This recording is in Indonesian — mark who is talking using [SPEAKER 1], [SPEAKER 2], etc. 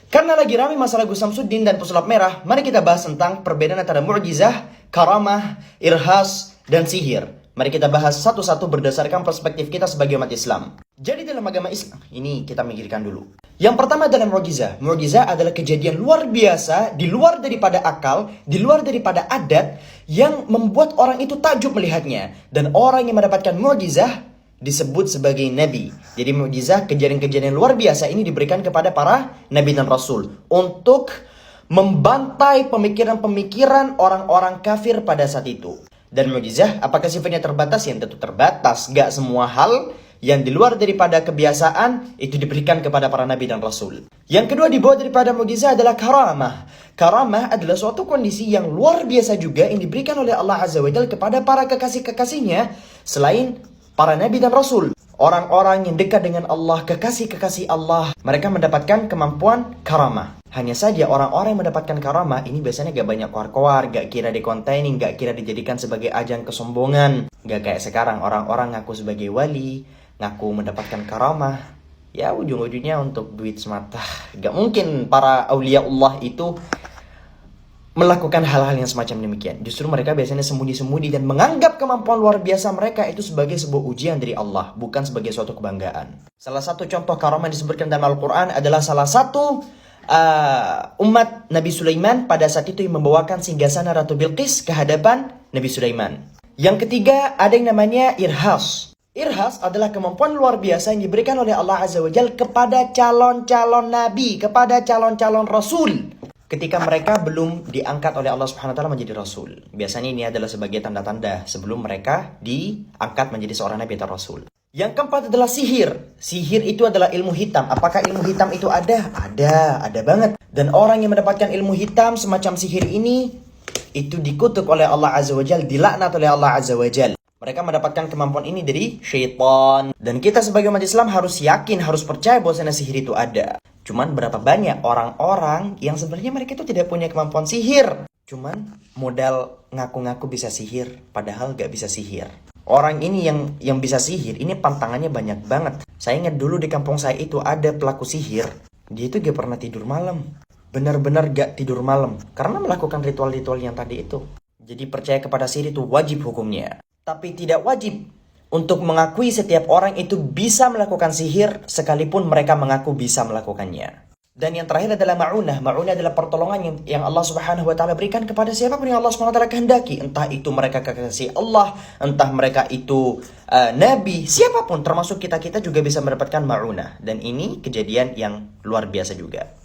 [SPEAKER 1] Karena lagi ramai masalah Gus Samsuddin dan pesulap merah, mari kita bahas tentang perbedaan antara mu'jizah, karamah, irhas, dan sihir. Mari kita bahas satu-satu berdasarkan perspektif kita sebagai umat Islam. Jadi dalam agama Islam, ini kita mikirkan dulu. Yang pertama adalah mu'jizah. Mu'jizah adalah kejadian luar biasa, di luar daripada akal, di luar daripada adat, yang membuat orang itu takjub melihatnya. Dan orang yang mendapatkan mu'jizah disebut sebagai nabi. Jadi mukjizat, kejadian-kejadian luar biasa ini diberikan kepada para nabi dan rasul untuk membantai pemikiran-pemikiran orang-orang kafir pada saat itu. Dan mukjizat apakah sifatnya terbatas? Yang tentu terbatas. Gak semua hal yang di luar daripada kebiasaan itu diberikan kepada para nabi dan rasul. Yang kedua di bawah daripada mukjizat adalah karamah. Karamah adalah suatu kondisi yang luar biasa juga yang diberikan oleh Allah Azza wa Jalla kepada para kekasih-kekasihnya selain para nabi dan rasul. Orang-orang yang dekat dengan Allah, kekasih-kekasih Allah, mereka mendapatkan kemampuan karamah. Hanya saja orang-orang yang mendapatkan karamah ini biasanya gak banyak keluar-keluar, gak kira di-containing, gak kira dijadikan sebagai ajang kesombongan. Gak kayak sekarang orang-orang ngaku sebagai wali, ngaku mendapatkan karamah. Ya ujung-ujungnya untuk duit semata. Gak mungkin para aulia Allah itu melakukan hal-hal yang semacam demikian. Justru mereka biasanya sembunyi-sembunyi dan menganggap kemampuan luar biasa mereka itu sebagai sebuah ujian dari Allah, bukan sebagai suatu kebanggaan. Salah satu contoh karamah yang disebutkan dalam Al-Quran adalah salah satu umat Nabi Sulaiman pada saat itu yang membawakan singgasana Ratu Bilqis ke hadapan Nabi Sulaiman. Yang ketiga ada yang namanya irhas. Irhas adalah kemampuan luar biasa yang diberikan oleh Allah Azza wa Jalla kepada calon-calon nabi, kepada calon-calon rasul, ketika mereka belum diangkat oleh Allah Subhanahu wa taala menjadi rasul. Biasanya ini adalah sebagai tanda-tanda sebelum mereka diangkat menjadi seorang nabi atau rasul. Yang keempat adalah sihir. Sihir itu adalah ilmu hitam. Apakah ilmu hitam itu ada? Ada banget. Dan orang yang mendapatkan ilmu hitam semacam sihir ini itu dikutuk oleh Allah Azza wa Jalla, dilaknat oleh Allah Azza wa Jalla. Mereka mendapatkan kemampuan ini dari syaitan. Dan kita sebagai umat Islam harus yakin, harus percaya bahwa sihir itu ada. Cuman berapa banyak orang-orang yang sebenarnya mereka itu tidak punya kemampuan sihir. Cuman modal ngaku-ngaku bisa sihir, padahal gak bisa sihir. Orang ini yang bisa sihir, ini pantangannya banyak banget. Saya ingat dulu di kampung saya itu ada pelaku sihir. Dia itu gak pernah tidur malam. Benar-benar gak tidur malam. Karena melakukan ritual-ritual yang tadi itu. Jadi percaya kepada sihir itu wajib hukumnya. Tapi tidak wajib untuk mengakui setiap orang itu bisa melakukan sihir sekalipun mereka mengaku bisa melakukannya. Dan yang terakhir adalah ma'unah. Ma'unah adalah pertolongan yang Allah Subhanahu wa taala berikan kepada siapapun yang Allah Subhanahu wa taala kehendaki. Entah itu mereka kekasih Allah, entah mereka itu nabi, siapapun termasuk kita juga bisa mendapatkan ma'unah. Dan ini kejadian yang luar biasa juga.